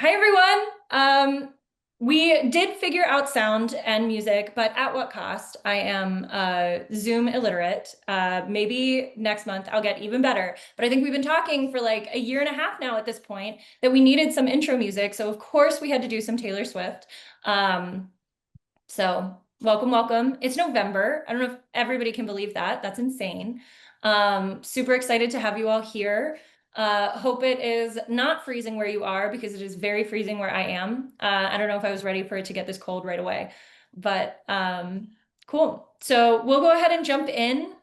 Hi, everyone. We did figure out sound and music, but at what cost? I am Zoom illiterate. Maybe next month I'll get even better. But I think we've been talking for like a year and a half now at this point that we needed some intro music. So of course we had to do some Taylor Swift. So welcome, welcome. It's November. I don't know if everybody can believe that. That's insane. Super excited to have you all here. Hope it is not freezing where you are because it is very freezing where I am. I don't know if I was ready for it to get this cold right away, but cool. So we'll go ahead and jump in.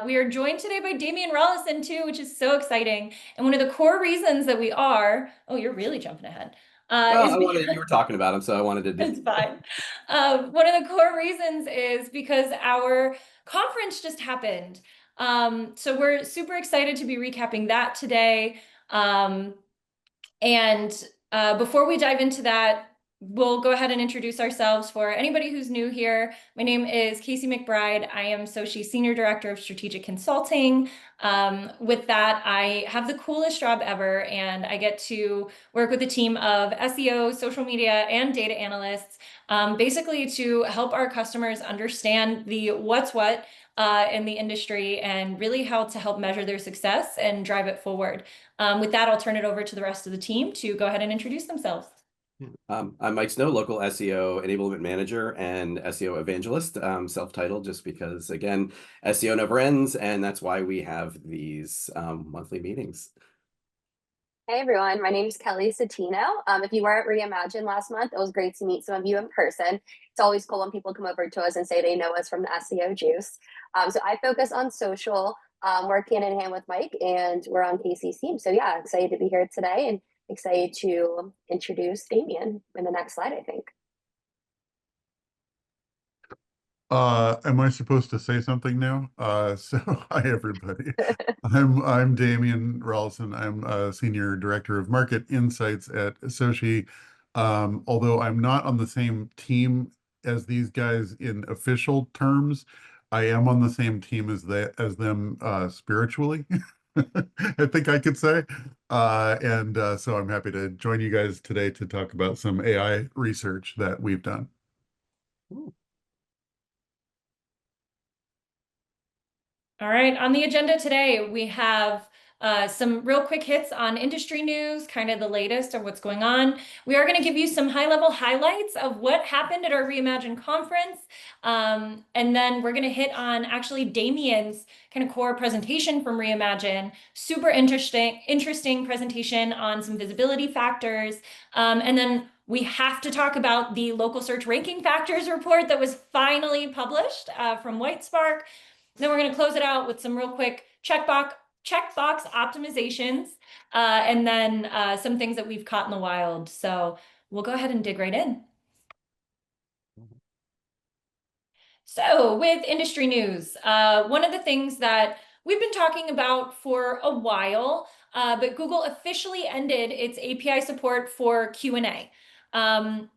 We are joined today by Damian Rollison too, which is so exciting. And one of the core reasons that we are, oh, you're really jumping ahead. Well, Is because you were talking about him, so I wanted to do. it's fine. One of the core reasons is because our conference just happened. So we're super excited to be recapping that today. Um, and before we dive into that, we'll go ahead and introduce ourselves for anybody who's new here. My name is Casey McBride. I am SOCi's Senior Director of Strategic Consulting. With that, I have the coolest job ever, and I get to work with a team of SEO, social media, and data analysts, basically to help our customers understand the what's what in the industry and really how to help measure their success and drive it forward. With that, I'll turn it over to the rest of the team to go ahead and introduce themselves. I'm Mike Snow, local SEO enablement manager and SEO evangelist, self-titled just because, again, SEO never ends, and that's why we have these monthly meetings. Hey everyone, my name is Kelly Satino. If you were at Reimagine last month, it was great to meet some of you in person. It's always cool when people come over to us and say they know us from the SEO juice. So I focus on social, work hand in hand with Mike, and we're on Casey's team. So yeah, excited to be here today and excited to introduce Damian in the next slide, I think. Am I supposed to say something now? So hi everybody. I'm Damian Rollison. I'm a Senior Director of Market Insights at SOCi. Although I'm not on the same team as these guys in official terms, I am on the same team as them spiritually. I think I could say. So I'm happy to join you guys today to talk about some AI research that we've done. All right, on the agenda today, we have some real quick hits on industry news, kind of the latest of what's going on. We are going to give you some high-level highlights of what happened at our Reimagine conference. And then we're going to hit on actually Damian's kind of core presentation from Reimagine. Super interesting presentation on some visibility factors. And then we have to talk about the local search ranking factors report that was finally published from Whitespark. Then we're going to close it out with some real quick checkbox optimizations, and then some things that we've caught in the wild. So we'll go ahead and dig right in. So with industry news, one of the things that we've been talking about for a while, but Google officially ended its API support for Q&A.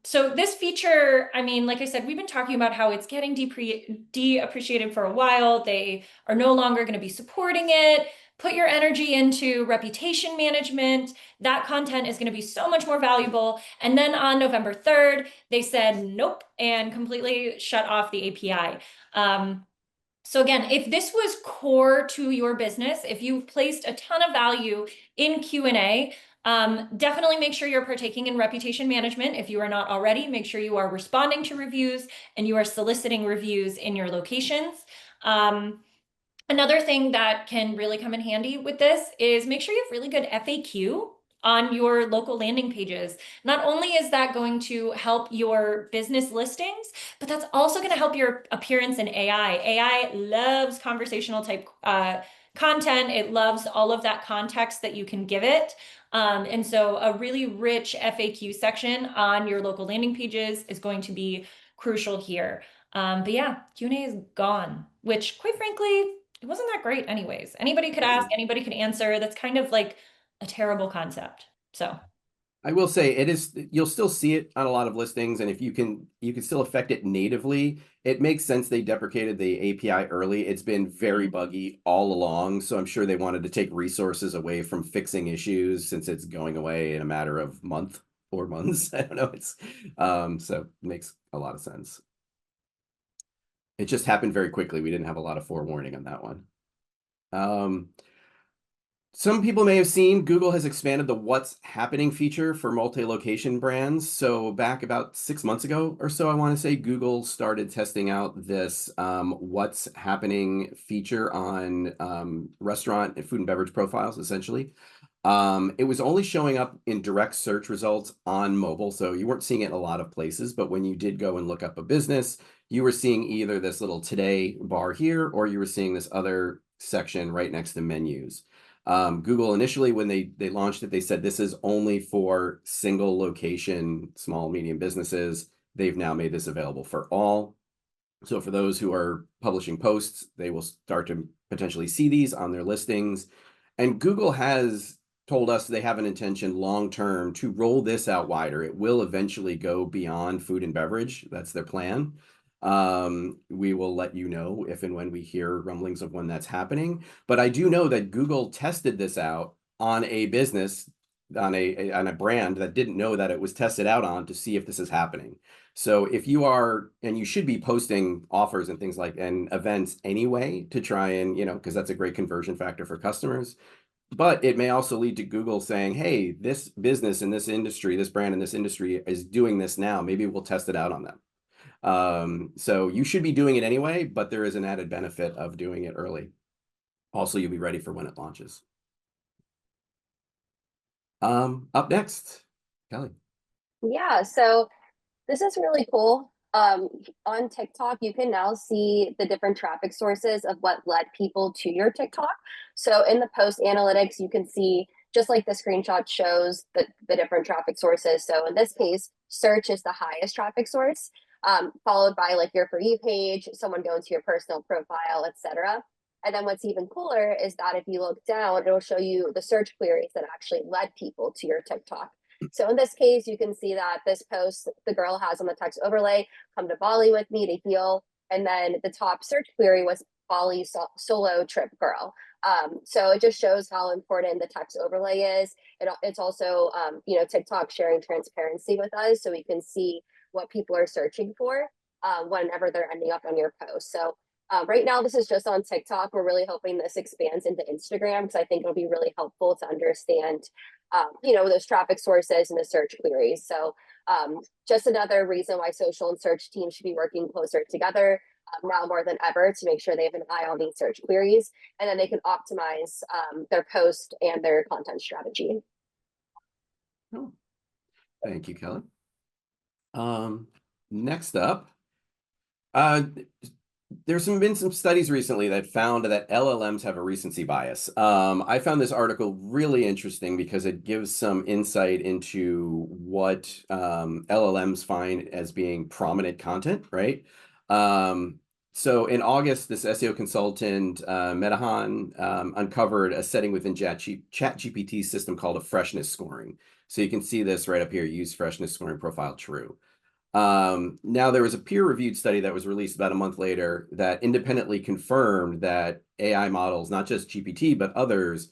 So this feature, I mean, like I said, we've been talking about how it's getting deappreciated for a while. They are no longer going to be supporting it. Put your energy into reputation management. That content is going to be so much more valuable. And then on November 3rd, they said nope and completely shut off the API. So again, if this was core to your business, if you've placed a ton of value in Q&A, definitely make sure you're partaking in reputation management. If you are not already, make sure you are responding to reviews and you are soliciting reviews in your locations. Another thing that can really come in handy with this is make sure you have really good FAQ on your local landing pages. Not only is that going to help your business listings, but that's also going to help your appearance in AI. AI loves conversational type content. It loves all of that context that you can give it. And so a really rich FAQ section on your local landing pages is going to be crucial here. But yeah, Q&A is gone, which quite frankly, it wasn't that great anyways. Anybody could ask, anybody could answer. That's kind of like a terrible concept. So I will say it is, you'll still see it on a lot of listings, and if you can still affect it natively. It makes sense they deprecated the API early. It's been very buggy all along, so I'm sure they wanted to take resources away from fixing issues since it's going away in a matter of month. 4 months. I don't know. So it makes a lot of sense. It just happened very quickly. We didn't have a lot of forewarning on that one. Some people may have seen Google has expanded the What's Happening feature for multi-location brands. So back about 6 months ago or so, I want to say, Google started testing out this What's Happening feature on restaurant and food and beverage profiles, essentially. It was only showing up in direct search results on mobile, so you weren't seeing it in a lot of places, but when you did go and look up a business, you were seeing either this little today bar here, or you were seeing this other section right next to menus. Google initially, when they launched it, they said this is only for single location, small, medium businesses. They've now made this available for all. So for those who are publishing posts, they will start to potentially see these on their listings. And Google has told us they have an intention long-term to roll this out wider. It will eventually go beyond food and beverage. That's their plan. We will let you know if and when we hear rumblings of when that's happening. But I do know that Google tested this out on a business, on a brand that didn't know that it was tested out on, to see if this is happening. So if you are, and you should be posting offers and things like, and events anyway, to try and, because that's a great conversion factor for customers. But it may also lead to Google saying, hey, this business in this industry, this brand in this industry is doing this now. Maybe we'll test it out on them. So you should be doing it anyway, but there is an added benefit of doing it early. Also, you'll be ready for when it launches. Up next, Kelly. Yeah, so this is really cool. On TikTok, you can now see the different traffic sources of what led people to your TikTok. So in the post analytics, you can see, just like the screenshot shows, the different traffic sources. So in this case, search is the highest traffic source, followed by like your For You page, someone going to your personal profile, etc. And then what's even cooler is that if you look down, it'll show you the search queries that actually led people to your TikTok. So in this case, you can see that this post, the girl has on the text overlay, come to Bali with me to heal. And then the top search query was Bali solo trip girl. So it just shows how important the text overlay is. It's also, TikTok sharing transparency with us, so we can see what people are searching for whenever they're ending up on your post. So right now, this is just on TikTok. We're really hoping this expands into Instagram, because I think it'll be really helpful to understand, those traffic sources and the search queries. So just another reason why social and search teams should be working closer together now more than ever, to make sure they have an eye on these search queries, and then they can optimize their post and their content strategy. Oh, thank you, Kelly. Next up, there's been some studies recently that found that LLMs have a recency bias. I found this article really interesting because it gives some insight into what LLMs find as being prominent content, right? So in August, this SEO consultant, Medahan, uncovered a setting within ChatGPT's system called a freshness scoring. So you can see this right up here: use freshness scoring profile true. Now, there was a peer-reviewed study that was released about a month later that independently confirmed that AI models, not just GPT, but others,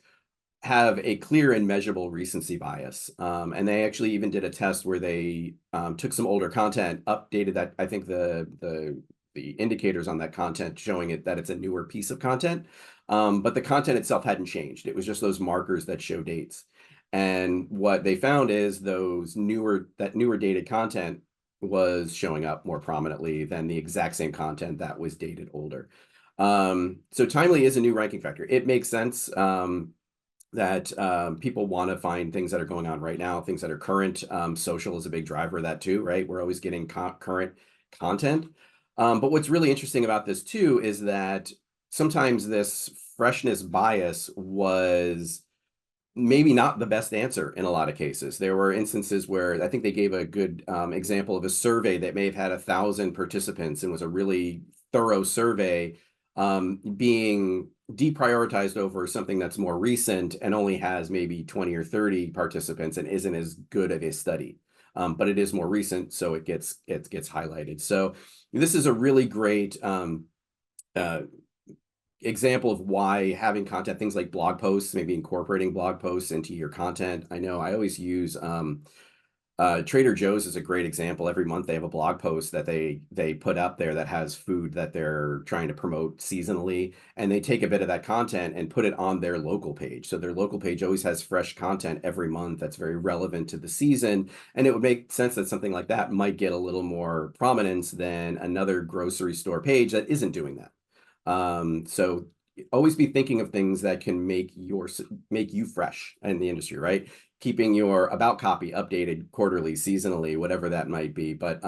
have a clear and measurable recency bias. And they actually even did a test where they took some older content, updated that, I think the indicators on that content showing it that it's a newer piece of content. But the content itself hadn't changed. It was just those markers that show dates. And what they found is that newer dated content was showing up more prominently than the exact same content that was dated older. So timely is a new ranking factor. It makes sense that people want to find things that are going on right now, things that are current. Social is a big driver of that too, right? We're always getting current content. But what's really interesting about this too is that sometimes this freshness bias was maybe not the best answer in a lot of cases. There were instances where I think they gave a good example of a survey that may have had 1,000 participants and was a really thorough survey being deprioritized over something that's more recent and only has maybe 20 or 30 participants and isn't as good of a study. But it is more recent, so it gets highlighted. So this is a really great example of why having content, things like blog posts, maybe incorporating blog posts into your content. I know I always use Trader Joe's is a great example. Every month they have a blog post that they put up there that has food that they're trying to promote seasonally, and they take a bit of that content and put it on their local page. So their local page always has fresh content every month that's very relevant to the season, and it would make sense that something like that might get a little more prominence than another grocery store page that isn't doing that. So always be thinking of things that can make you fresh in the industry, right? Keeping your about copy updated quarterly, seasonally, whatever that might be, but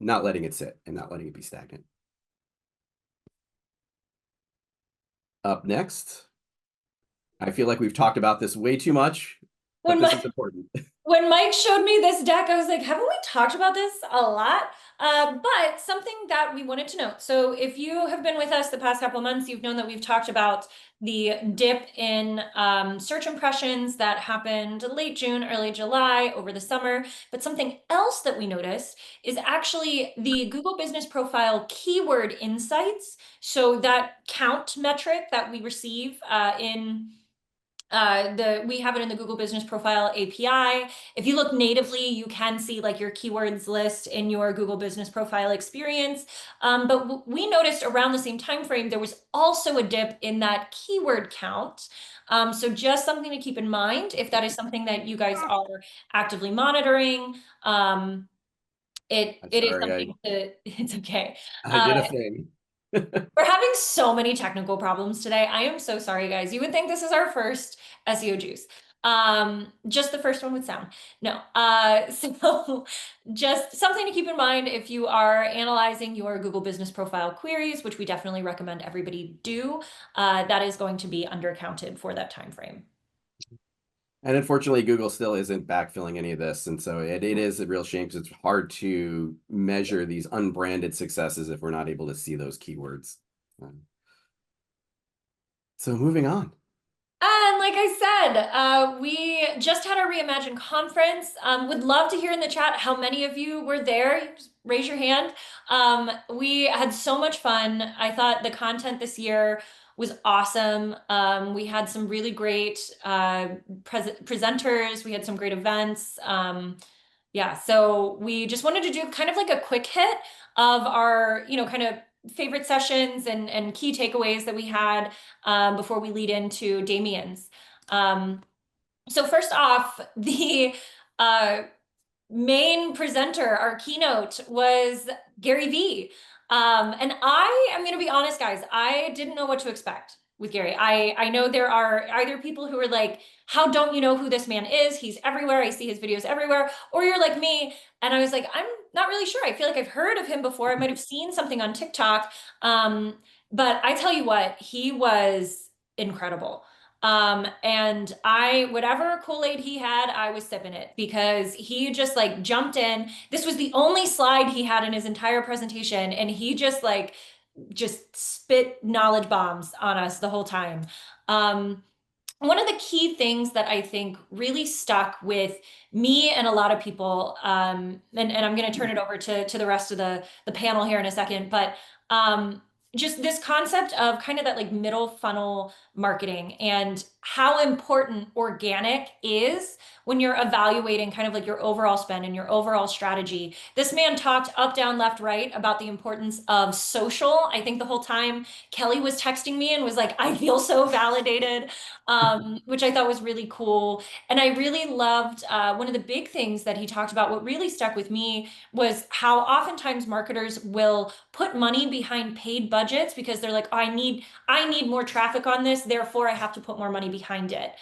not letting it sit and not letting it be stagnant. Up next, I feel like we've talked about this way too much, but this is important. When Mike showed me this deck, I was like, haven't we talked about this a lot? But something that we wanted to note. So if you have been with us the past couple of months, you've known that we've talked about the dip in search impressions that happened late June, early July over the summer. But something else that we noticed is actually the Google Business Profile keyword insights. So that count metric that we receive we have it in the Google Business Profile API. If you look natively, you can see like your keywords list in your Google Business Profile experience. But we noticed around the same time frame, there was also a dip in that keyword count. So just something to keep in mind if that is something that you guys are actively monitoring. It is something it's okay. I did a thing. We're having so many technical problems today. I am so sorry, guys. You would think this is our first SEO juice. Just the first one with sound. No. So just something to keep in mind if you are analyzing your Google Business Profile queries, which we definitely recommend everybody do, that is going to be undercounted for that time frame. And unfortunately, Google still isn't backfilling any of this. And so it is a real shame because it's hard to measure these unbranded successes if we're not able to see those keywords. So moving on. And like I said, we just had our Reimagine conference. Would love to hear in the chat how many of you were there. Just raise your hand. We had so much fun. I thought the content this year was awesome. We had some really great presenters. We had some great events. Yeah, so we just wanted to do kind of like a quick hit of our, kind of favorite sessions and key takeaways that we had before we lead into Damien's. So first off, the main presenter, our keynote, was Gary Vee. And I am going to be honest, guys, I didn't know what to expect with Gary. I know there are either people who are like, how don't you know who this man is? He's everywhere. I see his videos everywhere. Or you're like me. And I was like, I'm not really sure. I feel like I've heard of him before. I might have seen something on TikTok. But I tell you what, he was incredible. And whatever Kool-Aid he had, I was sipping it because he just like jumped in. This was the only slide he had in his entire presentation. And he just spit knowledge bombs on us the whole time. One of the key things that I think really stuck with me and a lot of people, and I'm going to turn it over to the rest of the panel here in a second, but just this concept of kind of that like middle funnel marketing and how important organic is when you're evaluating kind of like your overall spend and your overall strategy. This man talked up, down, left, right about the importance of social. I think the whole time Kelly was texting me and was like, I feel so validated, which I thought was really cool. And I really loved one of the big things that he talked about. What really stuck with me was how oftentimes marketers will put money behind paid budgets because they're like, oh, I need more traffic on this, therefore I have to put more money behind it.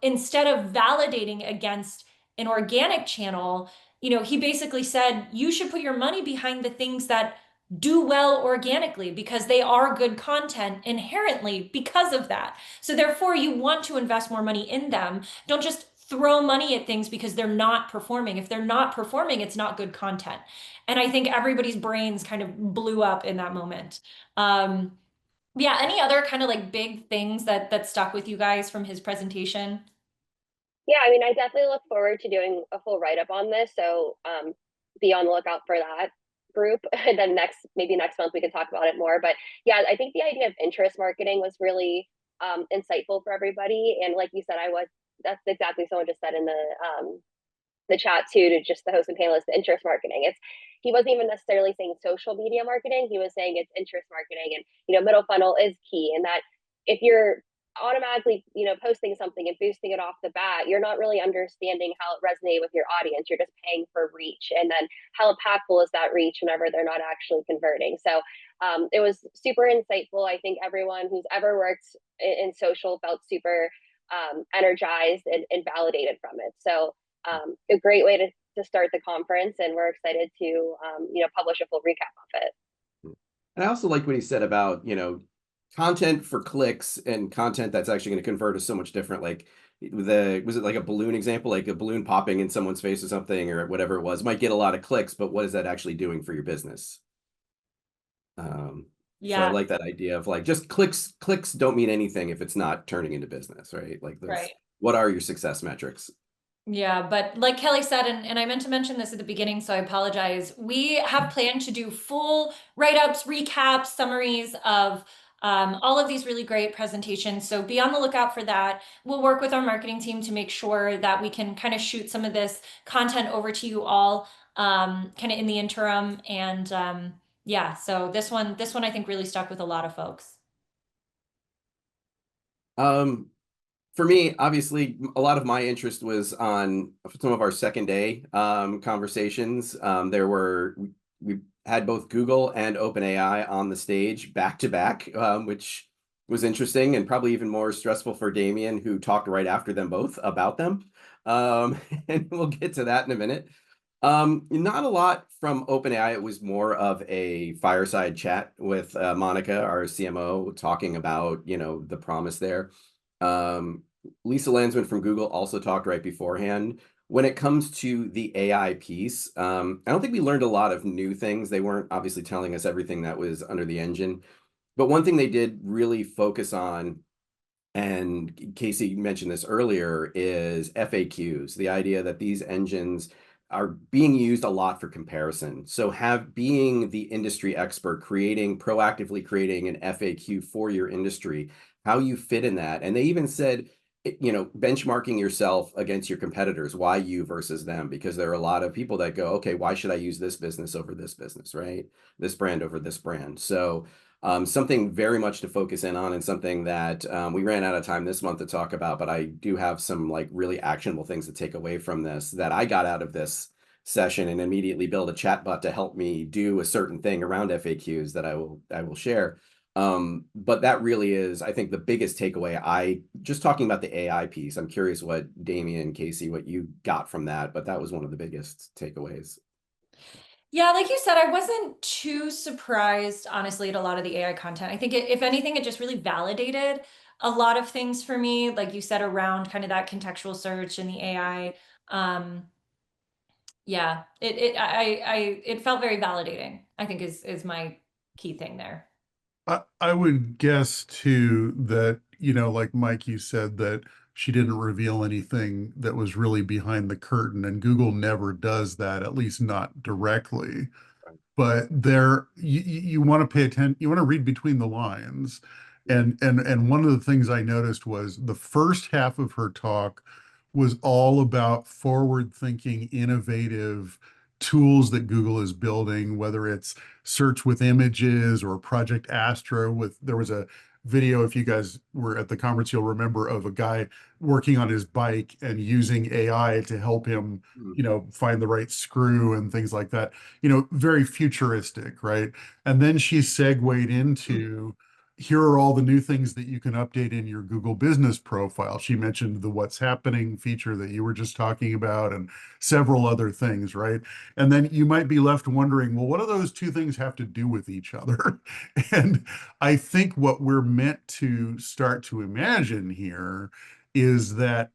Instead of validating against an organic channel, he basically said, you should put your money behind the things that do well organically because they are good content inherently because of that. So therefore you want to invest more money in them. Don't just throw money at things because they're not performing. If they're not performing, it's not good content. And I think everybody's brains kind of blew up in that moment. Yeah, any other kind of like big things that stuck with you guys from his presentation? Yeah, I mean, I definitely look forward to doing a full write-up on this. So be on the lookout for that group. And then maybe next month we can talk about it more. But yeah, I think the idea of interest marketing was really insightful for everybody. And like you said, that's exactly someone just said in the chat to just the host and panelists, the interest marketing. He wasn't even necessarily saying social media marketing. He was saying it's interest marketing, and middle funnel is key. And that if you're automatically posting something and boosting it off the bat, you're not really understanding how it resonates with your audience. You're just paying for reach, and then how impactful is that reach whenever they're not actually converting. So it was super insightful. I think everyone who's ever worked in social felt super energized and validated from it. So a great way to start the conference, and we're excited to publish a full recap of it. And I also like what he said about, content for clicks and content that's actually going to convert is so much different. Like was it like a balloon example, like a balloon popping in someone's face or something, or whatever it was, might get a lot of clicks, but what is that actually doing for your business? So I like that idea of like, just clicks don't mean anything if it's not turning into business, right? Like what are your success metrics? Yeah, but like Kelly said, and I meant to mention this at the beginning, so I apologize. We have planned to do full write-ups, recaps, summaries of all of these really great presentations. So be on the lookout for that. We'll work with our marketing team to make sure that we can kind of shoot some of this content over to you all kind of in the interim. And yeah, so this one I think really stuck with a lot of folks. For me, obviously, a lot of my interest was on some of our second day conversations. We had both Google and OpenAI on the stage back to back, which was interesting and probably even more stressful for Damien, who talked right after them both about them. And we'll get to that in a minute. Not a lot from OpenAI. It was more of a fireside chat with Monica, our CMO, talking about, the promise there. Lisa Landsman from Google also talked right beforehand. When it comes to the AI piece, I don't think we learned a lot of new things. They weren't obviously telling us everything that was under the engine. But one thing they did really focus on, and Casey mentioned this earlier, is FAQs, the idea that these engines are being used a lot for comparison. So being the industry expert, proactively creating an FAQ for your industry, how you fit in that. And they even said, benchmarking yourself against your competitors, why you versus them, because there are a lot of people that go, okay, why should I use this business over this business, right? This brand over this brand. So something very much to focus in on, and something that we ran out of time this month to talk about, but I do have some like really actionable things to take away from this that I got out of this session, and immediately build a chatbot to help me do a certain thing around FAQs that I will share. But that really is, I think, the biggest takeaway. Just talking about the AI piece, I'm curious what Damien, Casey, what you got from that, but that was one of the biggest takeaways. Yeah, like you said, I wasn't too surprised, honestly, at a lot of the AI content. I think if anything, it just really validated a lot of things for me, like you said, around kind of that contextual search and the AI. Yeah, it felt very validating, I think is my key thing there. I would guess too that, like Mike, you said that she didn't reveal anything that was really behind the curtain, and Google never does that, at least not directly. But you want to pay attention, you want to read between the lines. And one of the things I noticed was the first half of her talk was all about forward-thinking, innovative tools that Google is building, whether it's search with images or Project Astra. There was a video, if you guys were at the conference, you'll remember, of a guy working on his bike and using AI to help him, find the right screw and things like that. Very futuristic, right? And then she segued into, here are all the new things that you can update in your Google business profile. She mentioned the What's Happening feature that you were just talking about, and several other things, right? And then you might be left wondering, well, what do those two things have to do with each other? And I think what we're meant to start to imagine here is that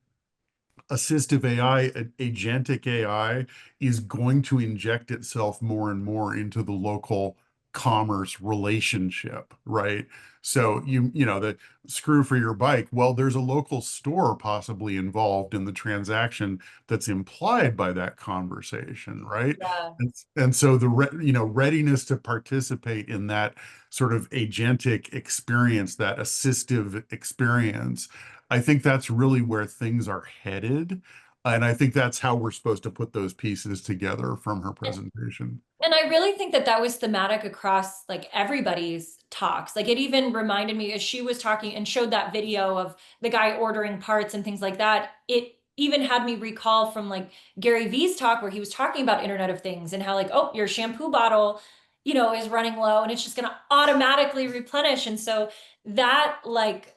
assistive AI, agentic AI, is going to inject itself more and more into the local commerce relationship, right? So the screw for your bike, well, there's a local store possibly involved in the transaction that's implied by that conversation, right? Yeah. And so the readiness to participate in that sort of agentic experience, that assistive experience, I think that's really where things are headed. And I think that's how we're supposed to put those pieces together from her presentation. And I really think that that was thematic across like everybody's talks. Like it even reminded me as she was talking and showed that video of the guy ordering parts and things like that. It even had me recall from like Gary Vee's talk where he was talking about Internet of Things and how like, oh, your shampoo bottle, is running low and it's just going to automatically replenish. And so that like,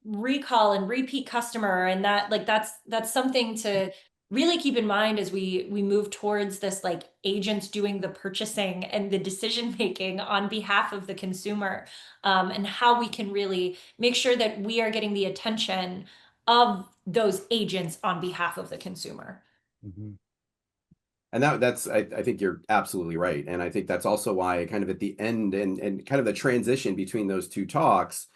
recall and repeat customer and that like that's something to really keep in mind as we move towards this like agents doing the purchasing and the decision making on behalf of the consumer, and how we can really make sure that we are getting the attention of those agents on behalf of the consumer. Mhm. And that's I think you're absolutely right. And I think that's also why kind of at the end and kind of the transition between those two talks,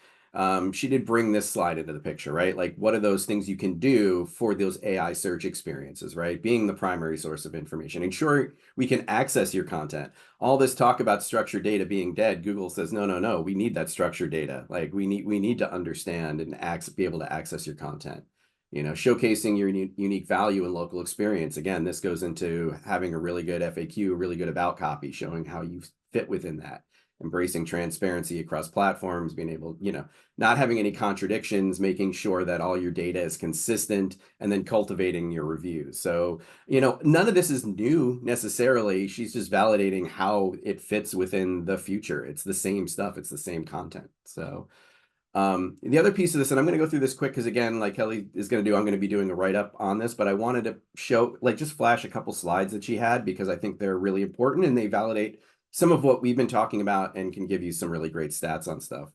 she did bring this slide into the picture, right? Like what are those things you can do for those AI search experiences, right? Being the primary source of information, ensuring we can access your content. All this talk about structured data being dead, Google says, no, no, no, we need that structured data. Like we need to understand and be able to access your content. Showcasing your unique value and local experience. Again, this goes into having a really good FAQ, a really good about copy, showing how you fit within that, embracing transparency across platforms, being able, not having any contradictions, making sure that all your data is consistent, and then cultivating your reviews. So, none of this is new necessarily. She's just validating how it fits within the future. It's the same stuff. It's the same content. So, the other piece of this, and I'm going to go through this quick because again, like Kelly is going to do, I'm going to be doing a write-up on this, but I wanted to show, like just flash a couple slides that she had because I think they're really important and they validate some of what we've been talking about and can give you some really great stats on stuff.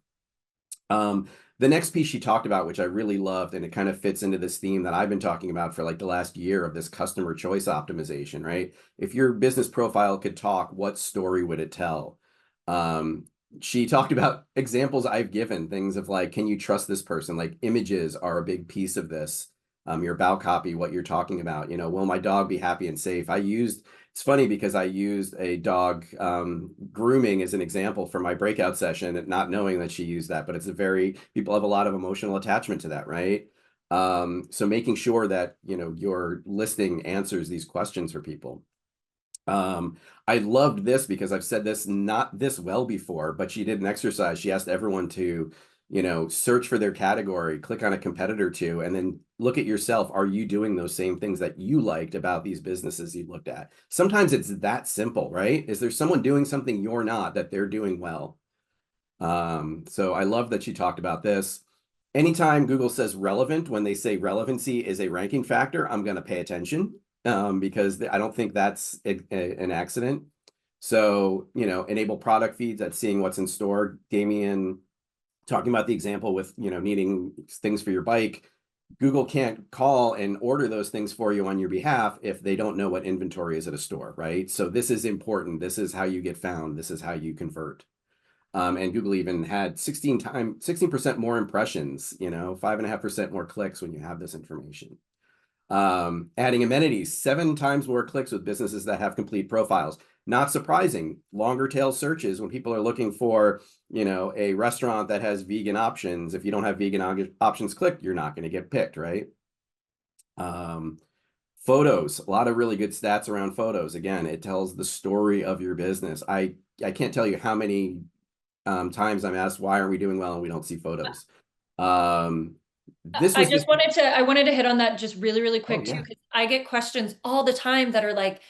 The next piece she talked about, which I really loved, and it kind of fits into this theme that I've been talking about for like the last year of this customer choice optimization, right? If your business profile could talk, what story would it tell? She talked about examples I've given, things of like, can you trust this person? Like images are a big piece of this. Your about copy, what you're talking about, will my dog be happy and safe? It's funny because I used a dog grooming as an example for my breakout session, not knowing that she used that, but people have a lot of emotional attachment to that, right? So making sure that, your listing answers these questions for people. I loved this because I've said this not this well before, but she did an exercise. She asked everyone to, search for their category, click on a competitor to, and then look at yourself. Are you doing those same things that you liked about these businesses you looked at? Sometimes it's that simple, right? Is there someone doing something you're not that they're doing well? So I love that she talked about this. Anytime Google says relevant, when they say relevancy is a ranking factor, I'm going to pay attention because I don't think that's an accident. So, enable product feeds at seeing what's in store. Damien talking about the example with, needing things for your bike. Google can't call and order those things for you on your behalf if they don't know what inventory is at a store, right? So this is important. This is how you get found. This is how you convert. And Google even had 16% more impressions, 5.5% more clicks when you have this information. Adding amenities, 7 times more clicks with businesses that have complete profiles. Not surprising, longer tail searches when people are looking for, a restaurant that has vegan options. If you don't have vegan options clicked, you're not going to get picked, right? Photos, a lot of really good stats around photos. Again, it tells the story of your business. I can't tell you how many times I'm asked, why aren't we doing well and we don't see photos? This was just I wanted to hit on that just really, really quick too, yeah. because I get questions all the time that are like,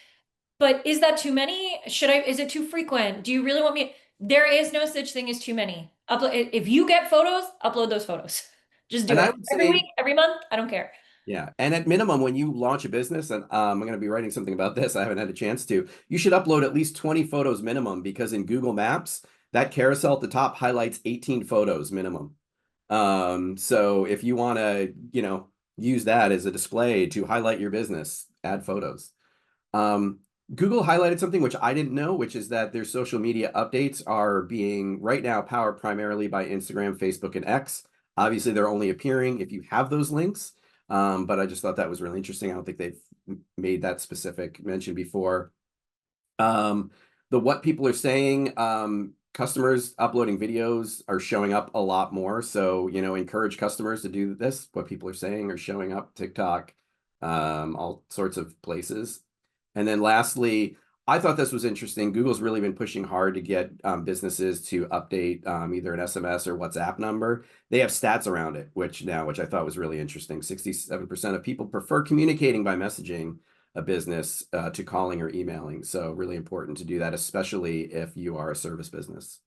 but is that too many? Is it too frequent? Do you really want me? There is no such thing as too many. If you get photos, upload those photos. Just do And I it would every say, week, every month. I don't care. yeah. And at minimum, when you launch a business, and I'm going to be writing something about this, I haven't had a chance to, you should upload at least 20 photos minimum because in Google Maps, that carousel at the top highlights 18 photos minimum. So if you want to, use that as a display to highlight your business, add photos. Google highlighted something which I didn't know, which is that their social media updates are being right now powered primarily by Instagram, Facebook, and X. Obviously, they're only appearing if you have those links. But I just thought that was really interesting. I don't think they've made that specific mention before. What people are saying, customers uploading videos are showing up a lot more. So, encourage customers to do this. What people are saying are showing up. TikTok, all sorts of places. And then lastly, I thought this was interesting. Google's really been pushing hard to get businesses to update either an SMS or WhatsApp number. They have stats around it, which I thought was really interesting. 67% of people prefer communicating by messaging a business to calling or emailing. So really important to do that, especially if you are a service business.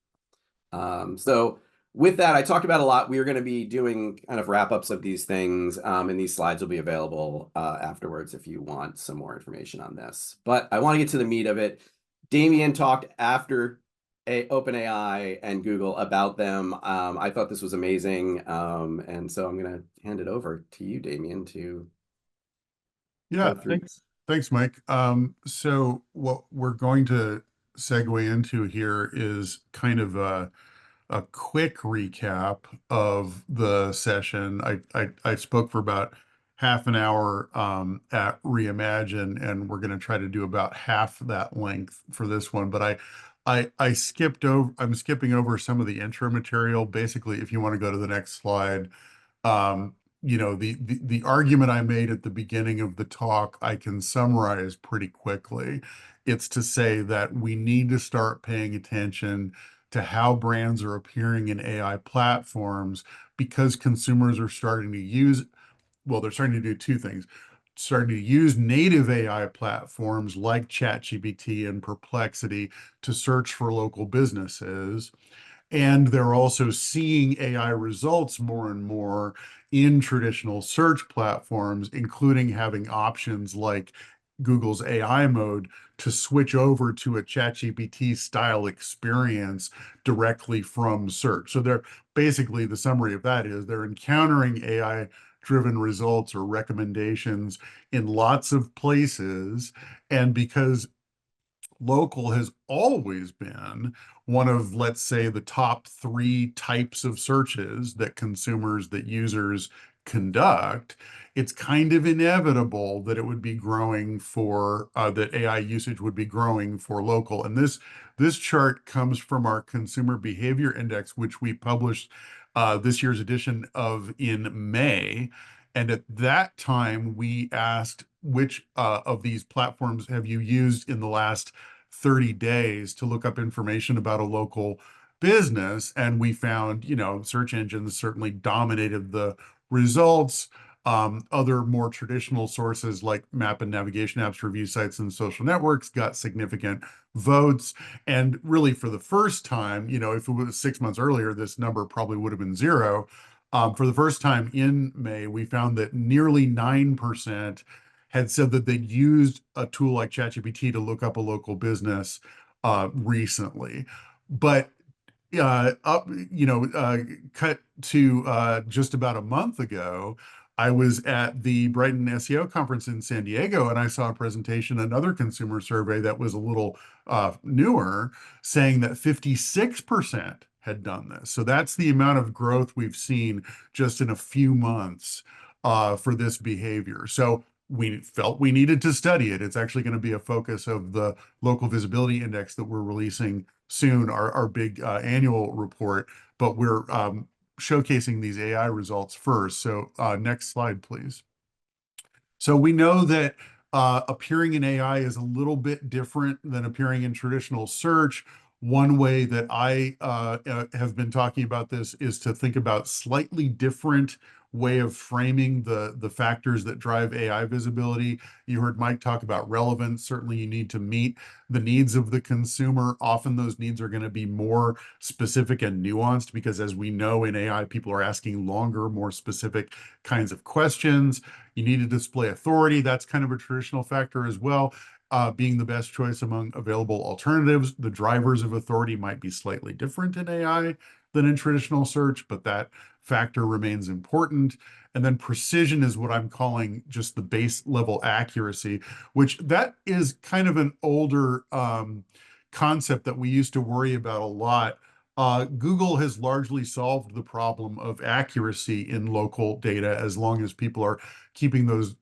So with that, I talked about a lot. We are going to be doing kind of wrap-ups of these things, and these slides will be available afterwards if you want some more information on this. But I want to get to the meat of it. Damien talked after OpenAI and Google about them. I thought this was amazing, and so I'm going to hand it over to you, Damien, to Yeah, go through. thanks, Mike. So what we're going to segue into here is kind of a quick recap of the session. I spoke for about half an hour at Reimagine, and we're going to try to do about half that length for this one. But I skipped over. I'm skipping over some of the intro material. Basically, if you want to go to the next slide, um, the argument I made at the beginning of the talk, I can summarize pretty quickly. It's to say that we need to start paying attention to how brands are appearing in AI platforms because consumers are starting to use, well, they're starting to do two things. Starting to use native AI platforms like ChatGPT and Perplexity to search for local businesses. And they're also seeing AI results more and more in traditional search platforms, including having options like Google's AI mode to switch over to a ChatGPT style experience directly from search. So they're basically, the summary of that is they're encountering AI driven results or recommendations in lots of places. And because local has always been one of, let's say, the top three types of searches that users conduct, it's kind of inevitable that it would be growing for that AI usage would be growing for local. And this chart comes from our Consumer Behavior Index, which we published this year's edition of in May. And at that time, we asked which of these platforms have you used in the last 30 days to look up information about a local business. And we found, search engines certainly dominated the results. Other more traditional sources like map and navigation apps, review sites, and social networks got significant votes. And really, for the first time, if it was 6 months earlier, this number probably would have been zero. For the first time in May, we found that nearly 9% had said that they'd used a tool like ChatGPT to look up a local business recently. But cut to just about a month ago, I was at the Brighton SEO conference in San Diego, and I saw a presentation, another consumer survey that was a little newer, saying that 56% had done this. So that's the amount of growth we've seen just in a few months for this behavior. So we felt we needed to study it. It's actually going to be a focus of the local visibility index that we're releasing soon, our big annual report, but we're showcasing these AI results first. So next slide, please. So we know that appearing in AI is a little bit different than appearing in traditional search. One way that I have been talking about this is to think about slightly different way of framing the factors that drive AI visibility. You heard Mike talk about relevance. Certainly you need to meet the needs of the consumer. Often those needs are going to be more specific and nuanced because, as we know, in AI, people are asking longer, more specific kinds of questions. You need to display authority. That's kind of a traditional factor as well. Being the best choice among available alternatives. The drivers of authority might be slightly different in AI than in traditional search, but that factor remains important. And then precision is what I'm calling just the base level accuracy, which that is kind of an older concept that we used to worry about a lot Google has largely solved the problem of accuracy in local data as long as people are keeping those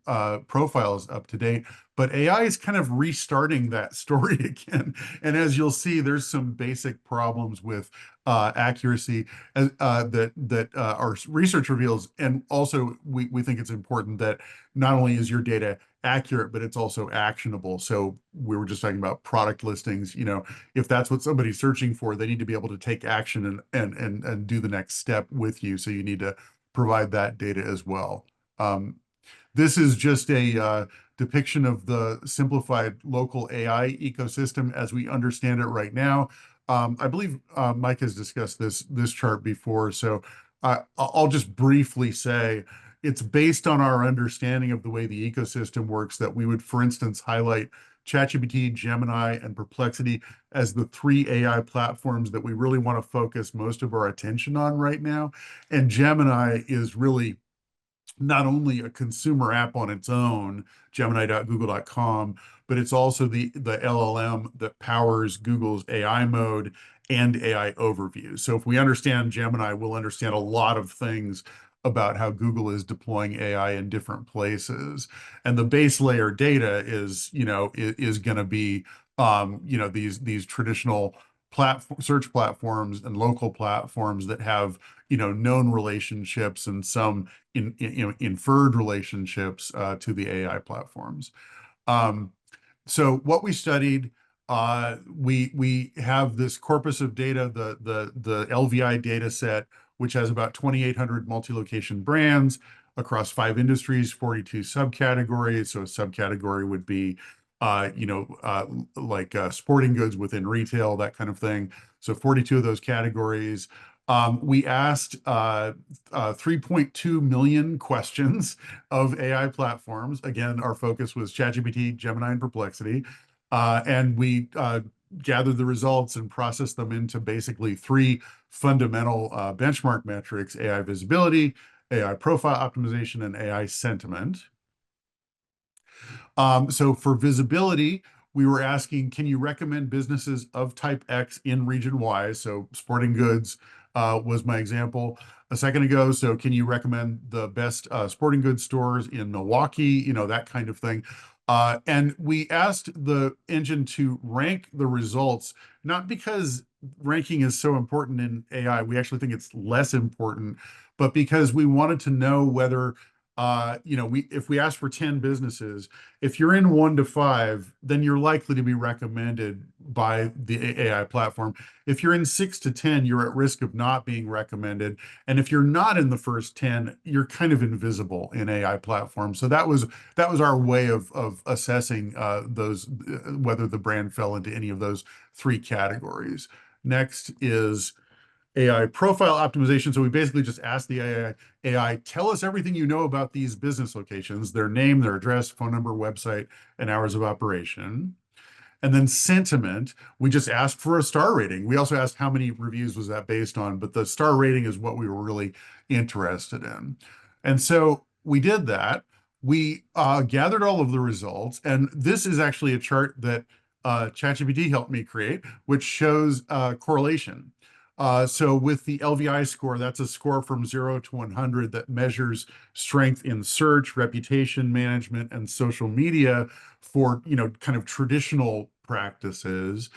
profiles up to date. But AI is kind of restarting that story again. And as you'll see, there's some basic problems with accuracy that our research reveals. And also, we think it's important that not only is your data accurate, but it's also actionable. So we were just talking about product listings. If that's what somebody's searching for, they need to be able to take action and do the next step with you. So you need to provide that data as well. This is just a depiction of the simplified local AI ecosystem as we understand it right now. I believe Mike has discussed this chart before, so I'll just briefly say it's based on our understanding of the way the ecosystem works that we would, for instance, highlight ChatGPT, Gemini, and Perplexity as the 3 AI platforms that we really want to focus most of our attention on right now. And Gemini is really not only a consumer app on its own, gemini.google.com, but it's also the LLM that powers Google's AI mode and AI overview. So if we understand Gemini, we'll understand a lot of things about how Google is deploying AI in different places. And the base layer data is going to be, these traditional search platforms and local platforms that have, known relationships and some inferred relationships to the AI platforms. So what we studied, we have this corpus of data, the LVI data set, which has about 2,800 multi-location brands across 5 industries, 42 subcategories. So a subcategory would be, like sporting goods within retail, that kind of thing. So 42 of those categories. We asked 3.2 million questions of AI platforms. Again, our focus was ChatGPT, Gemini, and Perplexity. And we gathered the results and processed them into basically 3 fundamental benchmark metrics: AI visibility, AI profile optimization, and AI sentiment. So for visibility, we were asking, can you recommend businesses of type X in region Y? So sporting goods was my example a second ago. So can you recommend the best sporting goods stores in Milwaukee? That kind of thing. And we asked the engine to rank the results, not because ranking is so important in AI. We actually think it's less important, but because we wanted to know whether if we ask for 10 businesses, if you're in 1 to 5, then you're likely to be recommended by the AI platform. If you're in 6 to 10, you're at risk of not being recommended. And if you're not in the first 10, you're kind of invisible in AI platforms. So that was our way of assessing those whether the brand fell into any of those 3 categories. Next is AI profile optimization. So we basically just asked the AI, tell us everything you know about these business locations: their name, their address, phone number, website, and hours of operation. And then sentiment, we just asked for a star rating. We also asked how many reviews was that based on, but the star rating is what we were really interested in. And so we did that. We gathered all of the results, and this is actually a chart that ChatGPT helped me create, which shows correlation. So with the LVI score, that's a score from 0 to 100 that measures strength in search, reputation management, and social media for, kind of traditional practices.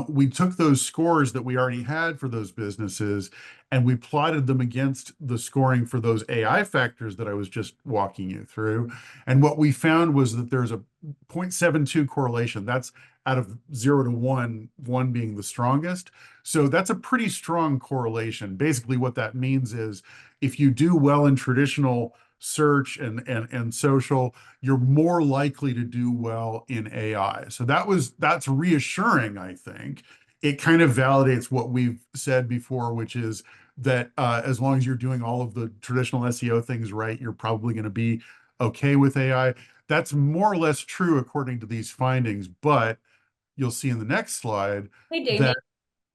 We took those scores that we already had for those businesses and we plotted them against the scoring for those AI factors that I was just walking you through. And what we found was that there's a 0.72 correlation. That's out of 0 to 1, 1 being the strongest. So that's a pretty strong correlation. Basically, what that means is if you do well in traditional search and social, you're more likely to do well in AI. So that's reassuring, I think. It kind of validates what we've said before, which is that as long as you're doing all of the traditional SEO things right, you're probably going to be okay with AI. That's more or less true according to these findings, but you'll see in the next slide Hey, Damien. that,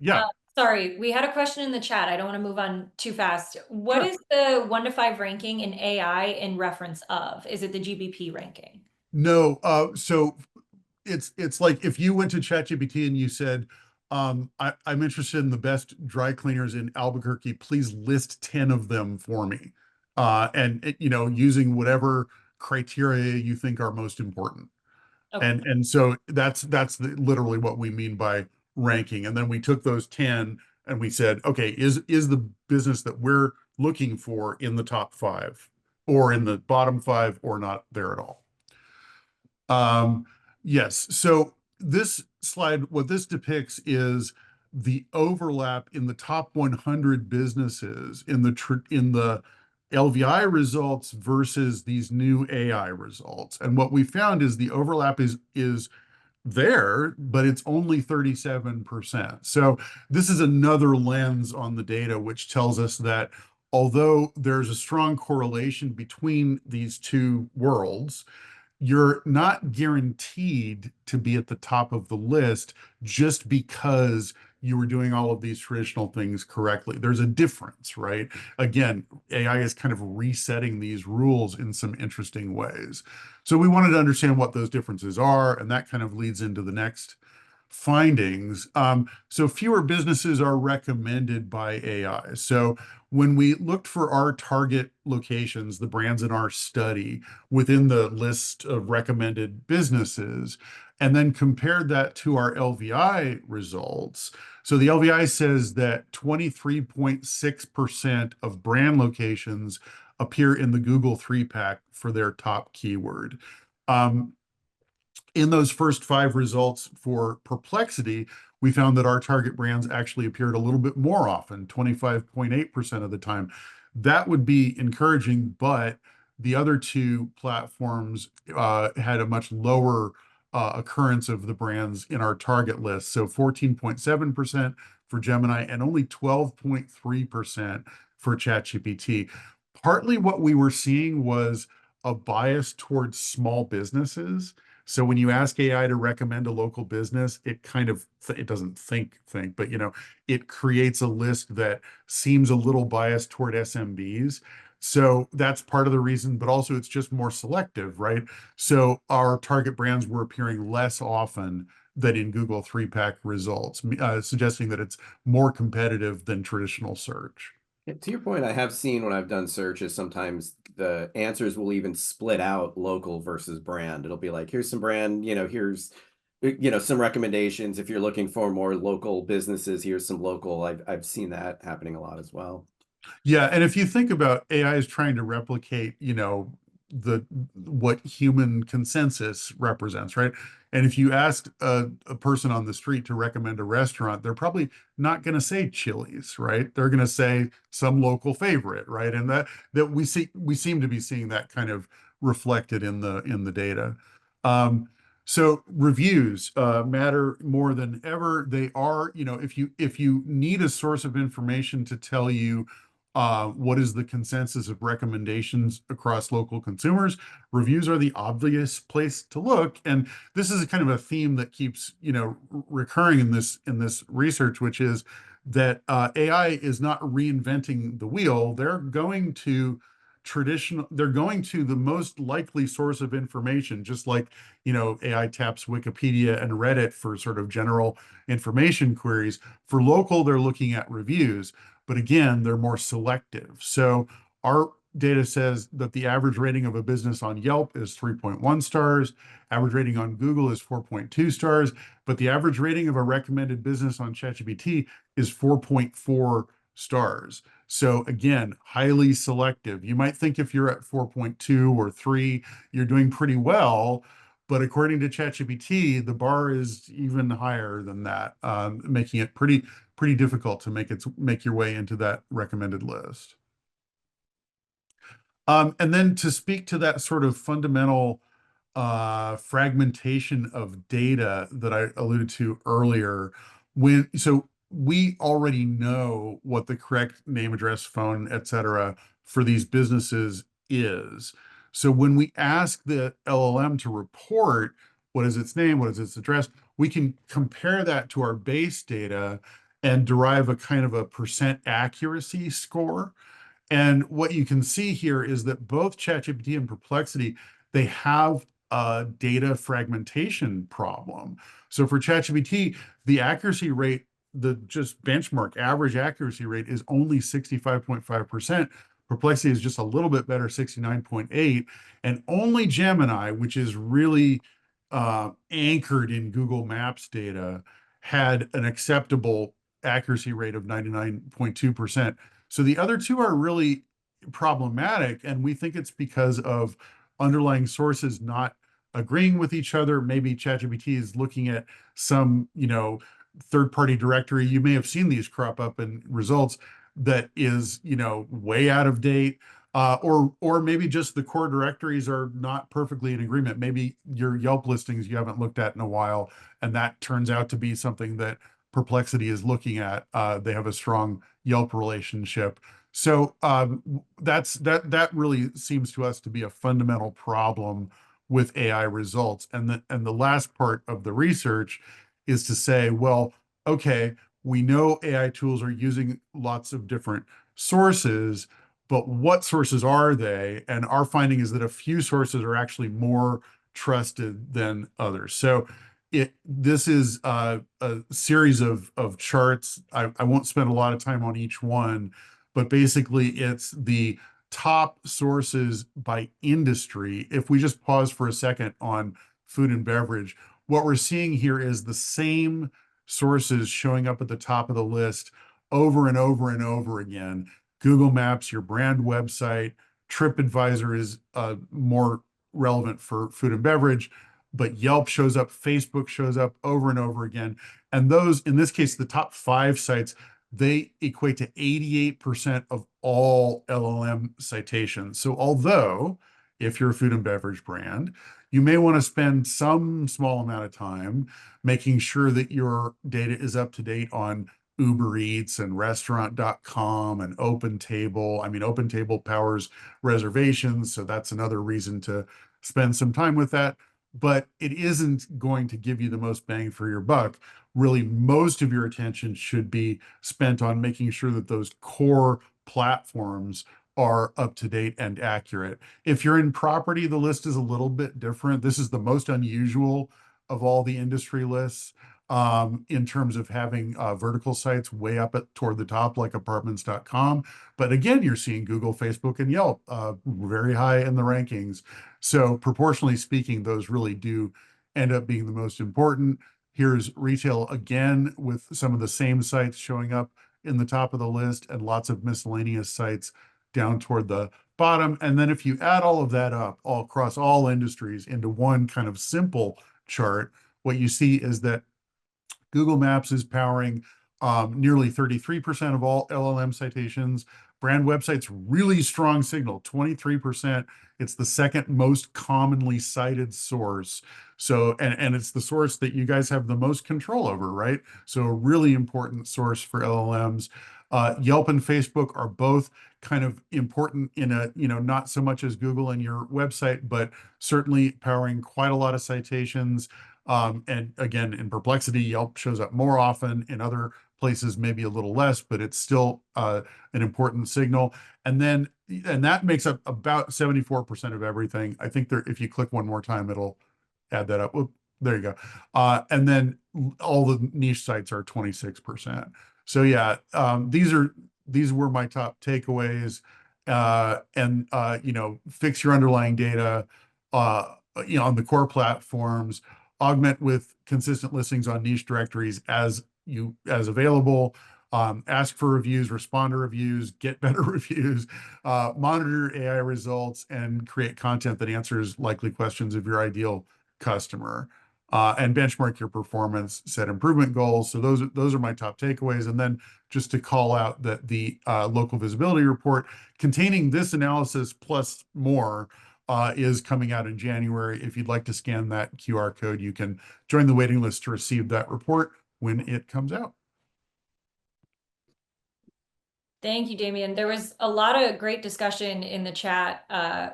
yeah. Sorry, we had a question in the chat. I don't want to move on too fast. What Sure. is the 1 to 5 ranking in AI in reference of? Is it the GBP ranking? No, so it's like if you went to ChatGPT and you said, I'm interested in the best dry cleaners in Albuquerque. Please list 10 of them for me. Using whatever criteria you think are most important. Okay. And so literally what we mean by ranking. And then we took those 10 and we said, okay, is the business that we're looking for in the top 5 or in the bottom 5 or not there at all? Yes. So this slide, what this depicts is the overlap in the top 100 businesses in the LVI results versus these new AI results. And what we found is the overlap is there, but it's only 37%. So this is another lens on the data, which tells us that although there's a strong correlation between these two worlds, you're not guaranteed to be at the top of the list just because you were doing all of these traditional things correctly. There's a difference, right? Again, AI is kind of resetting these rules in some interesting ways. So we wanted to understand what those differences are, and that kind of leads into the next findings. So fewer businesses are recommended by AI. So when we looked for our target locations, the brands in our study within the list of recommended businesses, and then compared that to our LVI results. So the LVI says that 23.6% of brand locations appear in the Google 3-pack for their top keyword. In those first 5 results for Perplexity, we found that our target brands actually appeared a little bit more often, 25.8% of the time. That would be encouraging, but the other 2 platforms had a much lower occurrence of the brands in our target list. So 14.7% for Gemini and only 12.3% for ChatGPT. Partly what we were seeing was a bias towards small businesses. So when you ask AI to recommend a local business, it kind of it doesn't think, but it creates a list that seems a little biased toward SMBs. So that's part of the reason, but also it's just more selective, right? So our target brands were appearing less often than in Google 3-pack results, suggesting that it's more competitive than traditional search. To your point, I have seen when I've done searches, sometimes the answers will even split out local versus brand. It'll be like, here's some brand, here's, some recommendations. If you're looking for more local businesses, here's some local. I've seen that happening a lot as well. Yeah, and if you think about AI is trying to replicate, what human consensus represents, right? And if you ask a person on the street to recommend a restaurant, they're probably not going to say Chili's, right? They're going to say some local favorite, right? And that we seem to be seeing that kind of reflected in the data. So reviews matter more than ever. They are, if you need a source of information to tell you what is the consensus of recommendations across local consumers, reviews are the obvious place to look. And this is a kind of a theme that keeps, recurring in this research, which is that AI is not reinventing the wheel. They're going to the most likely source of information, just like, AI taps Wikipedia and Reddit for sort of general information queries. For local, they're looking at reviews. But again, they're more selective. So our data says that the average rating of a business on Yelp is 3.1 stars. Average rating on Google is 4.2 stars. But the average rating of a recommended business on ChatGPT is 4.4 stars. So again, highly selective. You might think if you're at 4.2 or 3, you're doing pretty well. But according to ChatGPT, the bar is even higher than that, making it pretty difficult to make your way into that recommended list. And then to speak to that sort of fundamental fragmentation of data that I alluded to earlier, so we already know what the correct name, address, phone, etc. for these businesses is. So when we ask the LLM to report what is its name, what is its address, we can compare that to our base data and derive a kind of a percent accuracy score. And what you can see here is that both ChatGPT and Perplexity, they have data fragmentation problem. So for ChatGPT, the accuracy rate, the just benchmark average accuracy rate is only 65.5%. Perplexity is just a little bit better, 69.8. And only Gemini, which is really anchored in Google Maps data, had an acceptable accuracy rate of 99.2%. So the other two are really problematic, and we think it's because of underlying sources not agreeing with each other. Maybe ChatGPT is looking at some, third-party directory. You may have seen these crop up in results that is, way out of date. Or maybe just the core directories are not perfectly in agreement. Maybe your Yelp listings you haven't looked at in a while, and that turns out to be something that Perplexity is looking at. They have a strong Yelp relationship. So that really seems to us to be a fundamental problem with AI results. And the last part of the research is to say, well, okay, we know AI tools are using lots of different sources, but what sources are they? And our finding is that a few sources are actually more trusted than others. So this is a series of charts. I won't spend a lot of time on each one, but basically it's the top sources by industry. If we just pause for a second on food and beverage, what we're seeing here is the same sources showing up at the top of the list over and over and over again. Google Maps, your brand website, TripAdvisor is more relevant for food and beverage, but Yelp shows up, Facebook shows up over and over again. And those, in this case, the top 5 sites, they equate to 88% of all LLM citations. So although if you're a food and beverage brand, you may want to spend some small amount of time making sure that your data is up to date on Uber Eats and restaurant.com and OpenTable. I mean, OpenTable powers reservations, so that's another reason to spend some time with that. But it isn't going to give you the most bang for your buck. Really, most of your attention should be spent on making sure that those core platforms are up to date and accurate. If you're in property, the list is a little bit different. This is the most unusual of all the industry lists in terms of having vertical sites way up toward the top, like apartments.com. But again, you're seeing Google, Facebook, and Yelp very high in the rankings. So proportionally speaking, those really do end up being the most important. Here's retail again with some of the same sites showing up in the top of the list and lots of miscellaneous sites down toward the bottom. And then if you add all of that up all across all industries into one kind of simple chart, what you see is that Google Maps is powering nearly 33% of all LLM citations. Brand websites, really strong signal, 23%. It's the second most commonly cited source. So, and it's the source that you guys have the most control over, right? So a really important source for LLMs. Yelp and Facebook are both kind of important in a, not so much as Google and your website, but certainly powering quite a lot of citations. And again, in Perplexity, Yelp shows up more often. In other places, maybe a little less, but it's still an important signal. And that makes up about 74% of everything. I think if you click one more time, it'll add that up. Whoop, there you go. And then all the niche sites are 26%. So yeah, these were my top takeaways. Fix your underlying data, on the core platforms, augment with consistent listings on niche directories as available, ask for reviews, respond to reviews, get better reviews, monitor AI results, and create content that answers likely questions of your ideal customer, and benchmark your performance, set improvement goals. So those are my top takeaways. And then just to call out that the local visibility report containing this analysis plus more is coming out in January. If you'd like to scan that QR code, you can join the waiting list to receive that report when it comes out. Thank you, Damien. There was a lot of great discussion in the chat.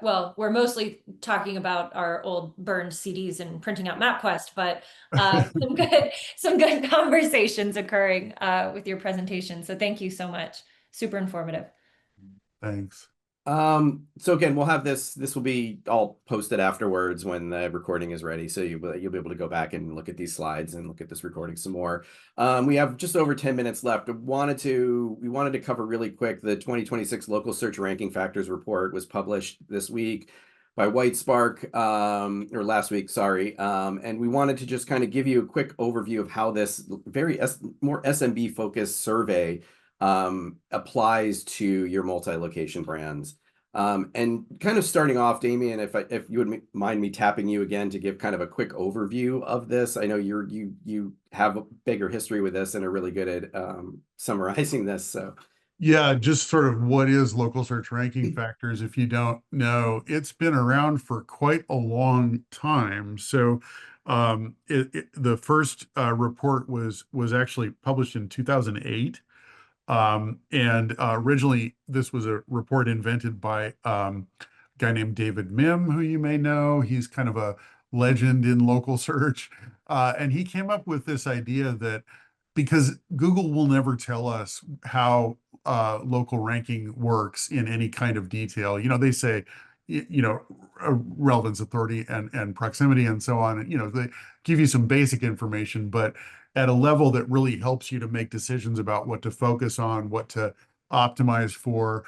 Well, we're mostly talking about our old burned CDs and printing out MapQuest, but some good conversations occurring with your presentation. So thank you so much. Super informative. Thanks. So again, we'll have this will be all posted afterwards when the recording is ready. So you'll be able to go back and look at these slides and look at this recording some more. We have just over 10 minutes left. We wanted to cover really quick. The 2026 local search ranking factors report was published this week by Whitespark, or last week, sorry. And we wanted to just kind of give you a quick overview of how this more SMB focused survey applies to your multi-location brands. And kind of starting off, Damien, if you would mind me tapping you again to give kind of a quick overview of this. I know you have a bigger history with this and are really good at summarizing this. So Yeah, just sort of what is local search ranking factors, if you don't know. It's been around for quite a long time. So the first report was actually published in 2008. And originally, this was a report invented by a guy named David Mim, who you may know. He's kind of a legend in local search. And he came up with this idea that because Google will never tell us how local ranking works in any kind of detail. They say, relevance, authority, and proximity, and so on. They give you some basic information, but at a level that really helps you to make decisions about what to focus on, what to optimize for.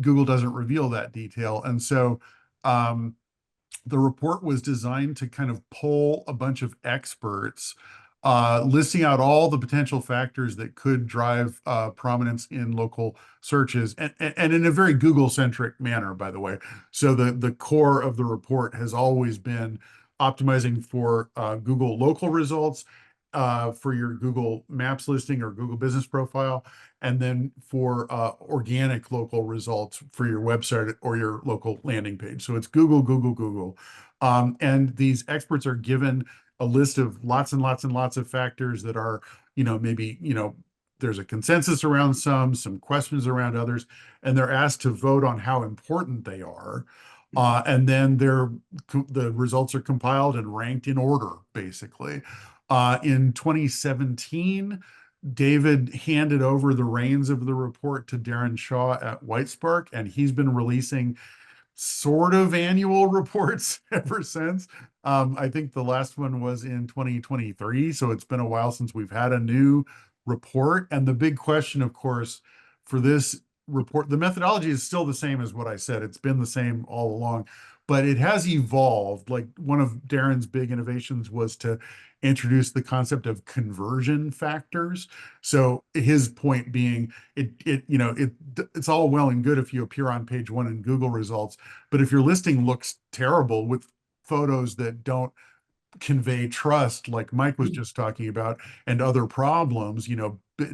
Google doesn't reveal that detail. And so the report was designed to kind of poll a bunch of experts, listing out all the potential factors that could drive prominence in local searches, and in a very Google-centric manner, by the way. So the core of the report has always been optimizing for Google local results, for your Google Maps listing or Google Business Profile, and then for organic local results for your website or your local landing page. So it's Google, Google, Google. And these experts are given a list of lots and lots and lots of factors that are, maybe, there's a consensus around some questions around others, and they're asked to vote on how important they are. And then the results are compiled and ranked in order, basically. In 2017, David handed over the reins of the report to Darren Shaw at Whitespark, and he's been releasing sort of annual reports ever since. I think the last one was in 2023, so it's been a while since we've had a new report. And the big question, of course, for this report, the methodology is still the same as what I said. It's been the same all along, but it has evolved. Like, one of Darren's big innovations was to introduce the concept of conversion factors. So his point being, it's all well and good if you appear on page one in Google results, but if your listing looks terrible with photos that don't convey trust, like Mike was just talking about, and other problems,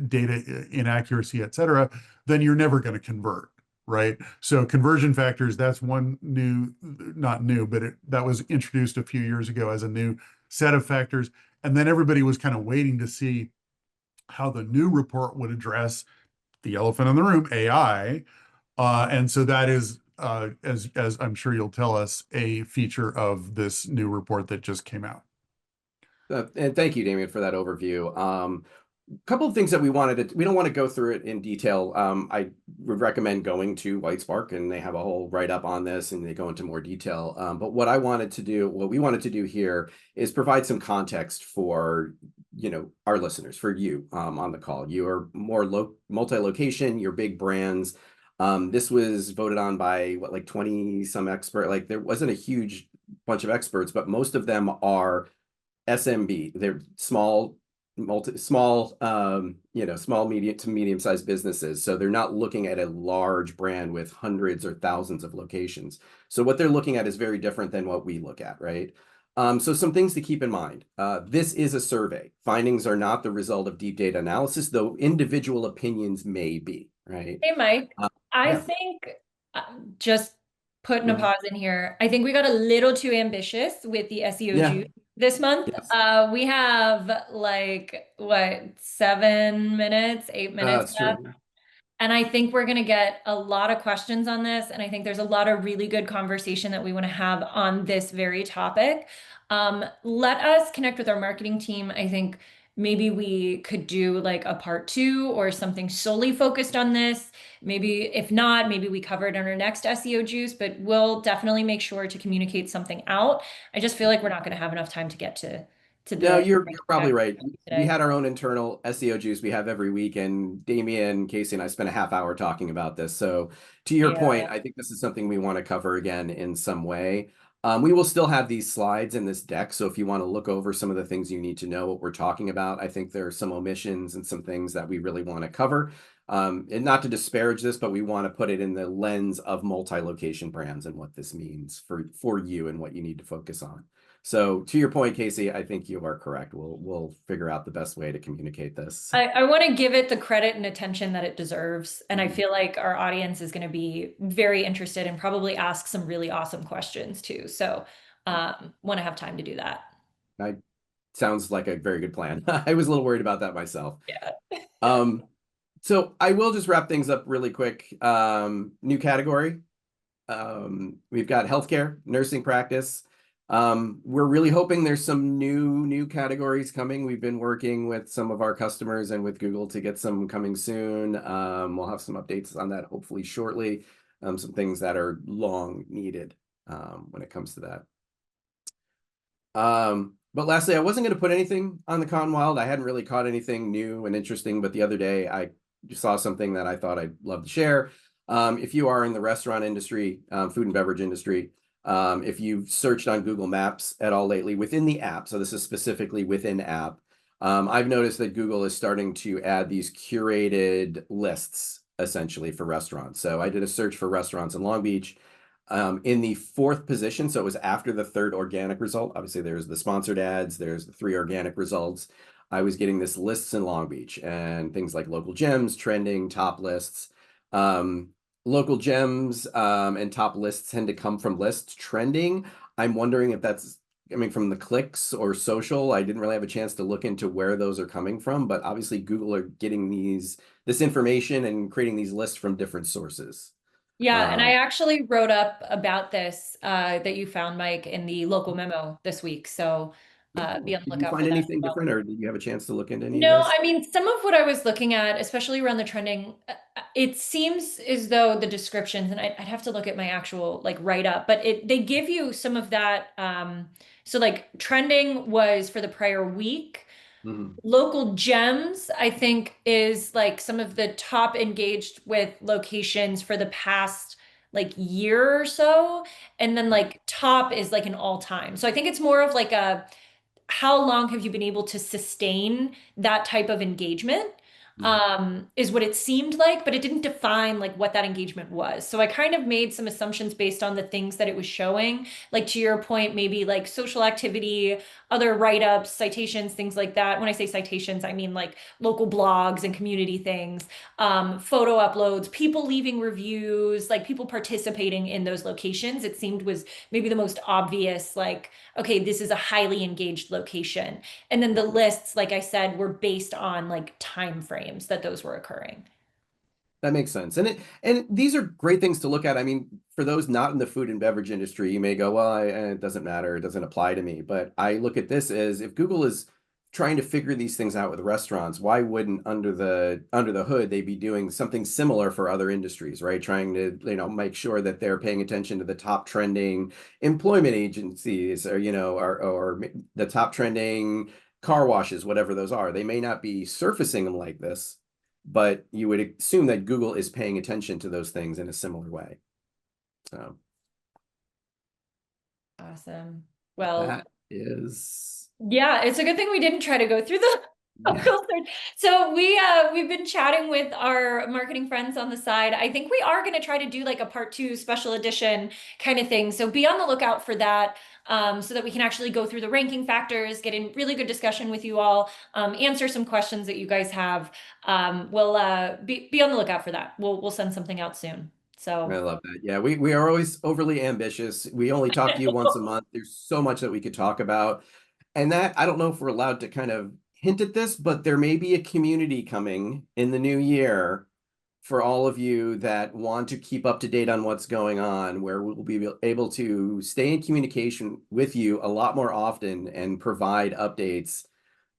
data inaccuracy, et cetera, then you're never going to convert. Right. So conversion factors, that's one not new, but that was introduced a few years ago as a new set of factors. And then everybody was kind of waiting to see how the new report would address the elephant in the room, AI. And so that is, as I'm sure you'll tell us, a feature of this new report that just came out. And thank you, Damien, for that overview. Couple of things that we don't want to go through it in detail. I would recommend going to Whitespark, and they have a whole write-up on this, and they go into more detail. But what we wanted to do here is provide some context for, our listeners, for you on the call. You are more multi-location, you're big brands. This was voted on by like 20 some expert. Like, there wasn't a huge bunch of experts, but most of them are SMB. They're small, medium to medium-sized businesses. So they're not looking at a large brand with hundreds or thousands of locations. So what they're looking at is very different than what we look at, right? So some things to keep in mind. This is a survey. Findings are not the result of deep data analysis, though individual opinions may be, right? Hey, Mike, I Yeah. think just putting a Mhm. pause in here, I think we got a little too ambitious with the SEO Yeah. juice this month. Yes. We have like, what, 7 minutes, 8 minutes That's left. true. And I think we're going to get a lot of questions on this. And I think there's a lot of really good conversation that we want to have on this very topic. Let us connect with our marketing team. I think maybe we could do like a part 2 or something solely focused on this. Maybe if not, maybe we cover it in our next SEO juice, but we'll definitely make sure to communicate something out. I just feel like we're not going to have enough time to get to No, the you're probably right. We today. had our own internal SEO juice we have every week, and Damien, Casey, and I spent a half hour talking about this. So to your Yeah. point, I think this is something we want to cover again in some way. We will still have these slides in this deck. So if you want to look over some of the things you need to know what we're talking about, I think there are some omissions and some things that we really want to cover. And not to disparage this, but we want to put it in the lens of multi-location brands and what this means for you and what you need to focus on. So to your point, Casey, I think you are correct. We'll figure out the best way to communicate this. I want to give it the credit and attention that it deserves. And I Mhm. feel like our audience is going to be very interested and probably ask some really awesome questions too. So want to have time to do that. I sounds like a very good plan. I was a little worried about that myself. Yeah. Um, so I will just wrap things up really quick. New category. We've got healthcare, nursing practice. We're really hoping there's some new categories coming. We've been working with some of our customers and with Google to get some coming soon. We'll have some updates on that hopefully shortly. Some things that are long needed when it comes to that. But lastly, I wasn't going to put anything on the Con Wild. I hadn't really caught anything new and interesting, but the other day I saw something that I thought I'd love to share. If you are in the restaurant industry, food and beverage industry, if you've searched on Google Maps at all lately within the app, so this is specifically within app, I've noticed that Google is starting to add these curated lists essentially for restaurants. So I did a search for restaurants in Long Beach. In the 4th position, so it was after the 3rd organic result. Obviously, there's the sponsored ads, there's the 3 organic results. I was getting this lists in Long Beach and things like local gems, trending, top lists. Local gems and top lists tend to come from lists. Trending, I'm wondering if that's coming from the clicks or social. I didn't really have a chance to look into where those are coming from, but obviously Google are getting this information and creating these lists from different sources. Yeah, and I Um, actually wrote up about this that you found, Mike, in the local memo this week. So be Cool. on the Did you lookout find for that as anything well. different, or did you have a chance to look into any of No, this? I mean, some of what I was looking at, especially around the trending, it seems as though the descriptions, and I'd have to look at my actual like write up, but they give you some of that. So like trending was for the prior week. Mhm. Local gems, I think, is like some of the top engaged with locations for the past like year or so. And then like top is like an all time. So I think it's more of like a how long have you been able to sustain that type of engagement Mhm. is what it seemed like, but it didn't define like what that engagement was. So I kind of made some assumptions based on the things that it was showing. Like to your point, maybe like social activity, other write-ups, citations, things like that. When I say citations, I mean like local blogs and community things, photo uploads, people leaving reviews, like people participating in those locations. It seemed was maybe the most obvious, like, okay, this is a highly engaged location. And then the lists, like I said, were based on like time frames that those were occurring. That makes sense. And these are great things to look at. I mean, for those not in the food and beverage industry, you may go, well, it doesn't matter. It doesn't apply to me. But I look at this as if Google is trying to figure these things out with restaurants, why wouldn't under the hood they be doing something similar for other industries, right? Trying to, make sure that they're paying attention to the top trending employment agencies or, or the top trending car washes, whatever those are. They may not be surfacing them like this, but you would assume that Google is paying attention to those things in a similar way. So Awesome. Well, that is, yeah, it's a good thing we didn't try to go through the yeah, local search. So we've been chatting with our marketing friends on the side. I think we are going to try to do like a part 2 special edition kind of thing. So be on the lookout for that. So that we can actually go through the ranking factors, get in really good discussion with you all, answer some questions that you guys have. We'll be on the lookout for that. We'll send something out soon. I So love that. Yeah, we are always overly ambitious. We only talk to you once a month. There's so much that we could talk about. And that, I don't know if we're allowed to kind of hint at this, but there may be a community coming in the new year for all of you that want to keep up to date on what's going on, where we'll be able to stay in communication with you a lot more often and provide updates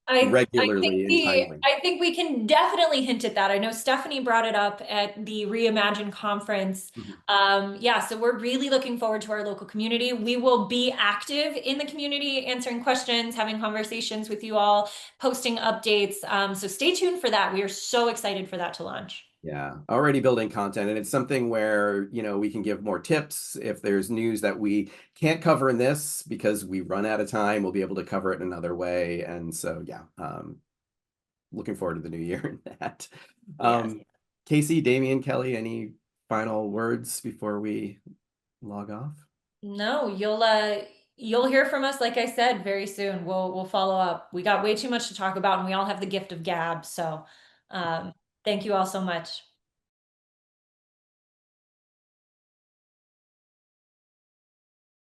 regularly and timely. I think we can definitely hint at that. I know Stephanie brought it up at the Reimagine conference. Yeah, so we're really looking forward to our local community. We will be active in the community, answering questions, having conversations with you all, posting updates. So stay tuned for that. We are so excited for that to launch. Yeah, already building content, and it's something where, we can give more tips. If there's news that we can't cover in this because we run out of time, we'll be able to cover it in another way. And so, yeah, looking forward to the new year and that. Yes. Casey, Damian, Kelly, any final words before we log off? No, you'll hear from us, like I said, very soon. We'll follow up. We got way too much to talk about, and we all have the gift of gab. So thank you all so much.